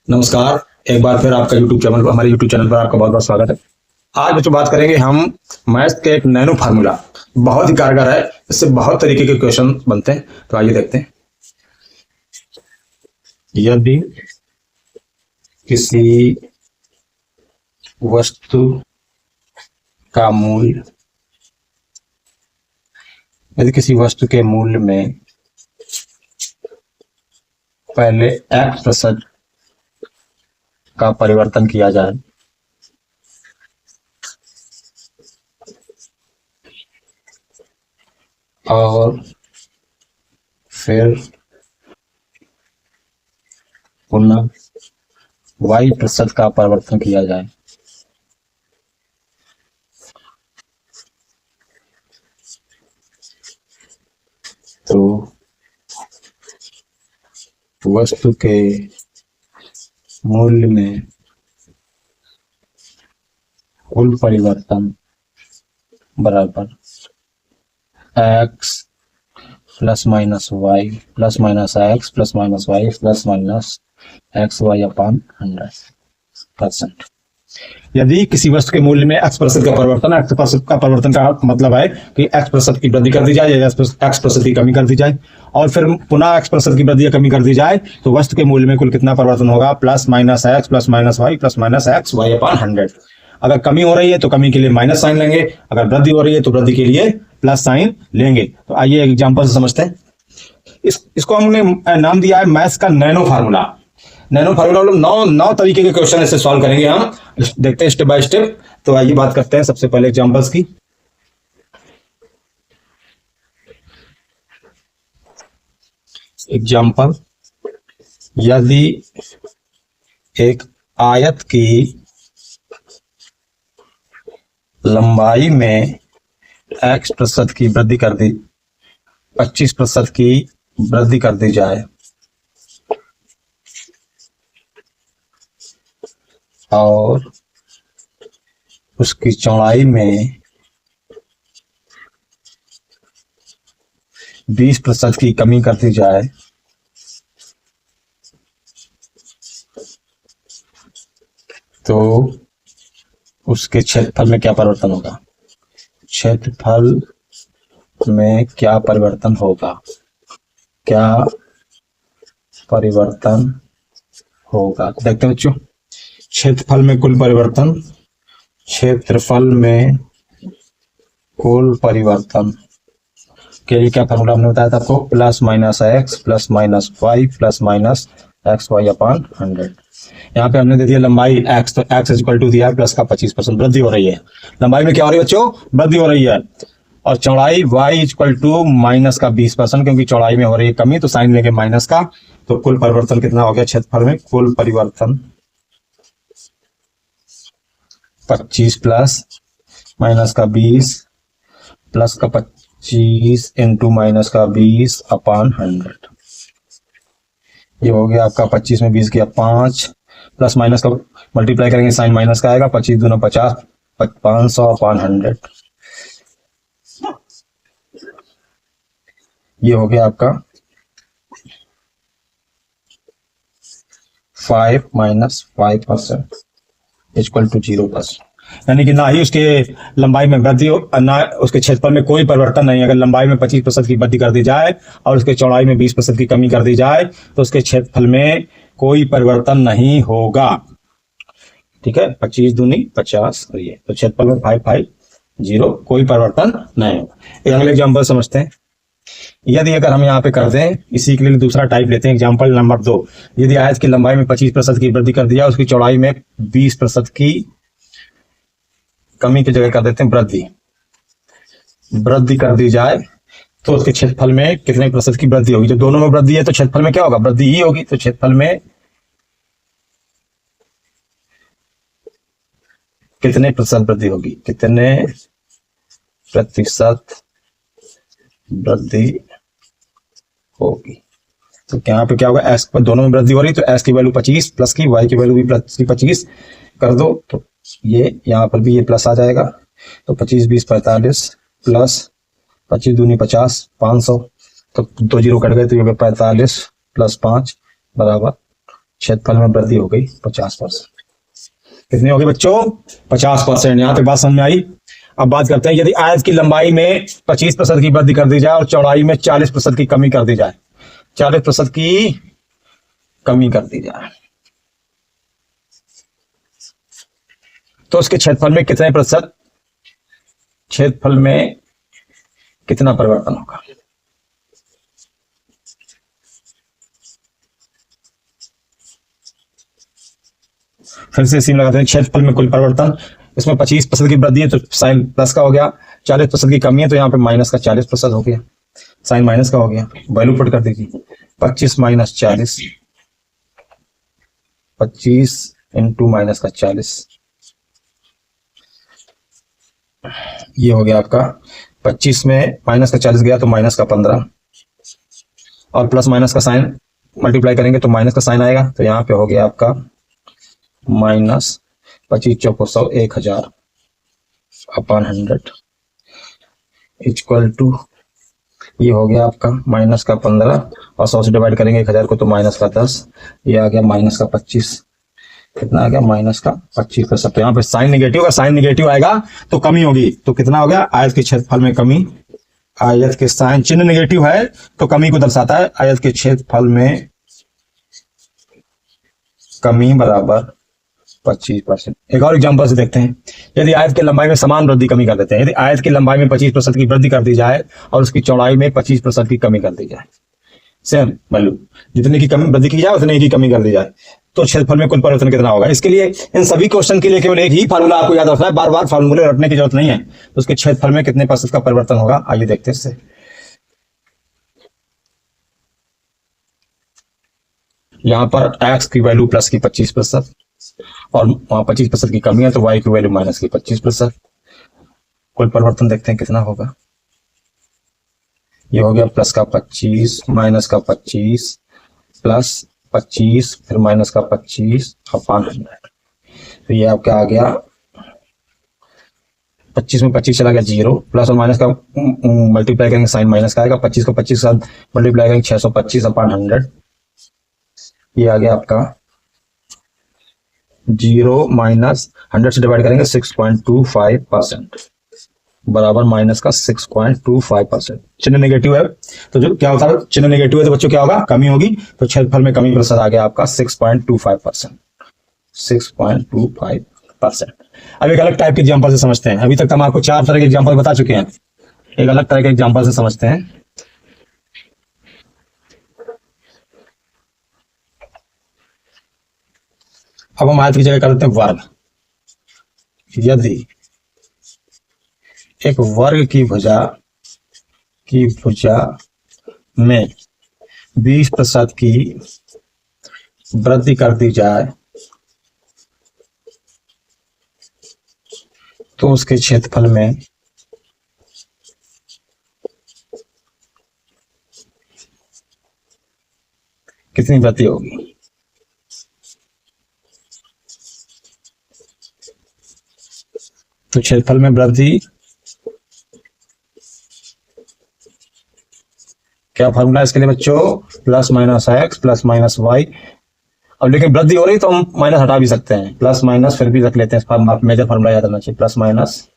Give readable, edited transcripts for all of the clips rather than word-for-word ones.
नमस्कार। एक बार फिर आपका हमारे यूट्यूब चैनल पर आपका बहुत बहुत स्वागत है। आज बच्चों बात करेंगे हम मैथ के एक नैनो फार्मूला, बहुत ही कारगर है। इससे बहुत तरीके के क्वेश्चन बनते हैं। तो आइए देखते हैं। यदि किसी वस्तु का मूल्य के मूल्य में पहले x% का परिवर्तन किया जाए और फिर पुनः y% का परिवर्तन किया जाए तो वस्तु के मूल्य में कुल परिवर्तन बराबर x plus minus y plus minus x plus minus y plus minus x y upon 100%। यदि किसी वस्तु के मूल्य में x% का परिवर्तन, x% का परिवर्तन का मतलब है कि x% की वृद्धि कर दी जाए या x% की कमी कर दी जाए और फिर पुनः x% की वृद्धि या कमी कर दी जाए, तो वस्तु के मूल्य में कुल कितना परिवर्तन होगा? Plus minus x plus minus y plus minus x y upon 100। अगर कमी हो रही है तो कमी के लिए माइनस साइन लेंगे, अगर वृद्धि हो रही है तो वृद्धि के लिए प्लस साइन लेंगे। तो आइए एग्जाम्पल से समझते हैं। इसको हमने नाम दिया है मैथ्स का नैनो फार्मूला। नैनो फार्मूला मतलब 9 तरीके के क्वेश्चन ऐसे सॉल्व करेंगे हम, देखते हैं स्टेप बाय स्टेप। तो आइए बात करते हैं सबसे पहले एग्जांपल्स की। एग्जांपल, यदि एक आयत की लंबाई में x% की वृद्धि कर दी 25% की वृद्धि कर दी जाए और उसकी चौड़ाई में 20% की कमी कर दी जाए तो उसके क्षेत्रफल में क्या परिवर्तन होगा? क्षेत्रफल में क्या परिवर्तन होगा? देखते हैं बच्चों। क्षेत्रफल में कुल परिवर्तन, के लिए क्या फॉर्मूला हमने बताया था आपको? Plus minus x plus minus y plus minus x y upon 100। यहाँ पे हमने दे दिया लंबाई x, तो x इक्वल टू दिया प्लस का 25%। वृद्धि हो रही है, लंबाई में क्या हो रही है बच्चों? वृद्धि हो रही है। और चौड़ाई y इक्वल टू माइनस का 20%, क्योंकि चौड़ाई में हो रही है कमी तो साइन लेंगे माइनस का। तो कुल परिवर्तन कितना हो गया? क्षेत्रफल में कुल परिवर्तन 25 प्लस माइनस का 20 प्लस का 25 इंटू माइनस का 20 अपॉन 100। ये हो गया आपका 25 में 20 किया 5 प्लस माइनस का मल्टीप्लाई करेंगे साइन माइनस का आएगा। 25 दूना 50, 500 अपॉन 100। ये हो गया आपका 5 माइनस 5% इक्वल टू 0%। यानी कि ना ही उसके लंबाई में वृद्धि हो, ना उसके क्षेत्रफल में कोई परिवर्तन नहीं। अगर लंबाई में 25% की वृद्धि कर दी जाए और उसके चौड़ाई में 20% की कमी कर दी जाए तो उसके क्षेत्रफल में कोई परिवर्तन नहीं होगा। ठीक है, 25 दूनी 50 और ये तो क्षेत्रफल में 550, कोई परिवर्तन नहीं होगा। एक अगले एग्जाम्पल समझते हैं। यदि अगर हम यहाँ पे कर दें, इसी के लिए दूसरा टाइप लेते हैं। एग्जाम्पल नंबर 2, यदि आयत की लंबाई में 25% की वृद्धि कर दी जाए, उसकी चौड़ाई में 20% की कमी की जगह कर देते हैं वृद्धि कर दी जाए तो उसके क्षेत्रफल में कितने प्रतिशत की वृद्धि होगी? जब दोनों में वृद्धि है तो क्षेत्रफल में क्या होगा? वृद्धि ही होगी। तो क्षेत्रफल में कितने प्रतिशत वृद्धि होगी? कितने प्रतिशत वृद्धि होगी? तो यहाँ पे क्या होगा? एस पर दोनों में वृद्धि हो रही, तो एस की वैल्यू 25 प्लस की, वाई की वैल्यू भी प्लस की 25 कर दो तो ये यहाँ पर भी ये प्लस आ जाएगा। तो 25 20 45 प्लस 25 दूनी 50, 500, तो 2 जीरो कट गए तो ये 45 प्लस 5 बराबर क्षेत्रफल में वृद्धि हो गई 50%। कितनी हो गई बच्चों? 50%। यहाँ पे बात समझ में आई। अब बात करते हैं, यदि आयत की लंबाई में 25% की वृद्धि कर दी जाए और चौड़ाई में 40% की कमी कर दी जाए, 40% की कमी कर दी जाए, तो उसके क्षेत्रफल में कितने प्रतिशत, क्षेत्रफल में कितना परिवर्तन होगा? फिर से सीम लगाते हैं। क्षेत्रफल में कुल परिवर्तन, इसमें 25% की वृद्धि है तो साइन प्लस का हो गया, 40% की कमी है तो यहाँ पे माइनस का 40% हो गया, साइन माइनस का हो गया। वैल्यू पुट कर दीजिए, 25 माइनस 40, 25 इंटू माइनस का 40, ये हो गया आपका 25 में माइनस का 40 गया तो माइनस का 15, और प्लस माइनस का साइन मल्टीप्लाई करेंगे तो माइनस का साइन आएगा, तो यहाँ पे हो गया आपका माइनस 25 चौको 100, 1000 अपॉन 100 इक्वल टू, ये हो गया आपका माइनस का 15 और 100 से डिवाइड करेंगे 1000 को तो माइनस का 10, ये आ गया माइनस का 25। कितना आ गया? माइनस का 25%। तो यहाँ पे साइन निगेटिव का, साइन निगेटिव आएगा तो कमी होगी, तो कितना हो गया? आयत के क्षेत्रफल में कमी। आयत के साइन चिन्ह निगेटिव है तो कमी को दर्शाता है। आयत के क्षेत्रफल में कमी बराबर 25%। एक और एग्जांपल से देखते हैं, यदि आयत की लंबाई में समान वृद्धि कमी कर देते हैं, यदि आयत की लंबाई में 25% की वृद्धि कर दी जाए और उसकी चौड़ाई में 25% की कमी कर दी जाए, सेम वैल्यू, जितने की कमी वृद्धि की जाए उतने की कमी कर दी जाए, तो क्षेत्रफल में कुल परिवर्तन कितना होगा? इसके लिए इन सभी क्वेश्चन के लिए केवल एक ही फार्मूला आपको याद रखना है, बार बार फार्मूले रटने की जरूरत नहीं है। तो उसके क्षेत्रफल में कितने प्रतिशत का परिवर्तन होगा, आइए देखते हैं इससे। यहाँ पर x की वैल्यू प्लस की 25% और वहां 25% की कमी है तो y की वैल्यू माइनस की 25%। कुल परिवर्तन देखते हैं कितना होगा। ये हो गया प्लस का 25 माइनस का 25 प्लस 25 फिर माइनस का 25 अपॉन 100। तो ये आपका आ गया 25 में 25 चला गया 0, प्लस और माइनस का मल्टीप्लाई करेंगे साइन माइनस का आएगा, 25 को 25 के साथ मल्टीप्लाई करेंगे 625 अपॉन 100। ये आ गया आपका 0 माइनस 100 से डिवाइड करेंगे 6.25% बराबर माइनस का 6.25%। चिन्ह नेगेटिव है तो जो क्या होता है, चिन्ह नेगेटिव है तो बच्चों क्या होगा? कमी होगी। तो क्षेत्रफल में कमी प्रतिशत आ गया आपका 6.25%, 6.25%। अब एक अलग टाइप के एग्जांपल से समझते हैं। अभी तक हम आपको 4 तरह के एग्जांपल बता चुके हैं, एक अलग तरह के एग्जांपल से समझते हैं। अब हम आयत की जगह कर देते हैं वर्ग। यदि एक वर्ग की भुजा में 20% की वृद्धि कर दी जाए तो उसके क्षेत्रफल में कितनी वृद्धि होगी? तो क्षेत्रफल में वृद्धि, क्या फॉर्मूला इसके लिए बच्चों? Plus minus x plus minus y. अब लेकिन वृद्धि हो रही तो हम माइनस हटा भी सकते हैं, प्लस माइनस फिर भी रख लेते हैं, मेजर फॉर्मूला याद रखना चाहिए, plus minus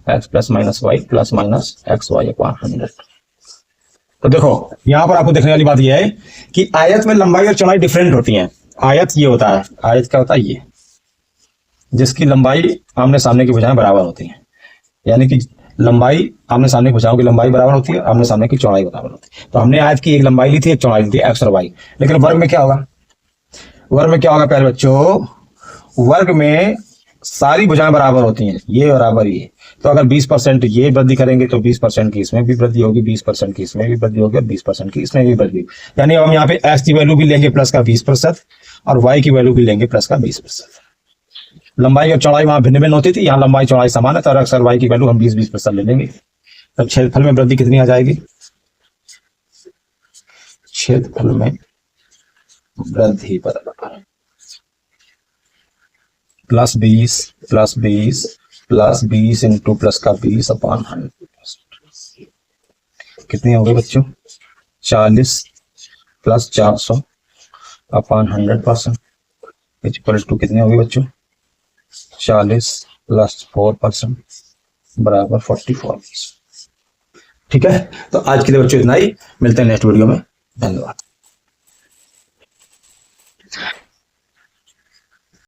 x plus minus y plus minus x y upon 100। तो देखो यहां पर आपको देखने वाली बात यह है कि आयत में लंबाई और चौड़ाई डिफरेंट होती है। आयत ये होता है, आयत क्या होता है? ये जिसकी लंबाई आमने सामने की भुजाएं बराबर होती है, यानी कि लंबाई आमने सामने की भुजाओं की लंबाई बराबर होती है, आमने सामने की चौड़ाई बराबर होती है। तो हमने आयत की एक लंबाई ली थी, एक चौड़ाई ली थी, एक्स और वाई। लेकिन वर्ग में क्या होगा? वर्ग में क्या होगा प्यारे बच्चों? वर्ग में सारी भुजाएं बराबर होती हैं, ये बराबर ये। तो अगर 20% ये वृद्धि करेंगे तो 20% की इसमें भी वृद्धि होगी, 20% की इसमें भी वृद्धि होगी, 20% की इसमें भी वृद्धि होगी। यानी हम यहाँ पे एक्स की वैल्यू भी लेंगे प्लस का 20% और वाई की वैल्यू भी लेंगे प्लस का 20%। लंबाई और चौड़ाई वहां भिन्न भिन्न होती थी, यहाँ लंबाई चौड़ाई समान है तो अक्सर वाई की वैल्यू हम 20-20% ले लेंगे। तब क्षेत्रफल में वृद्धि कितनी आ जाएगी? क्षेत्रफल में वृद्धि बराबर plus 20 plus 20 plus 20 into plus का 20 अपॉन 100। कितनी हो गई बच्चों? 40 प्लस 400 अपॉन 100% इक्वल टू कितने होगी बच्चों 40 प्लस 4% बराबर 44। ठीक है, तो आज के लिए बच्चों इतना ही, मिलते हैं नेक्स्ट वीडियो में, धन्यवाद।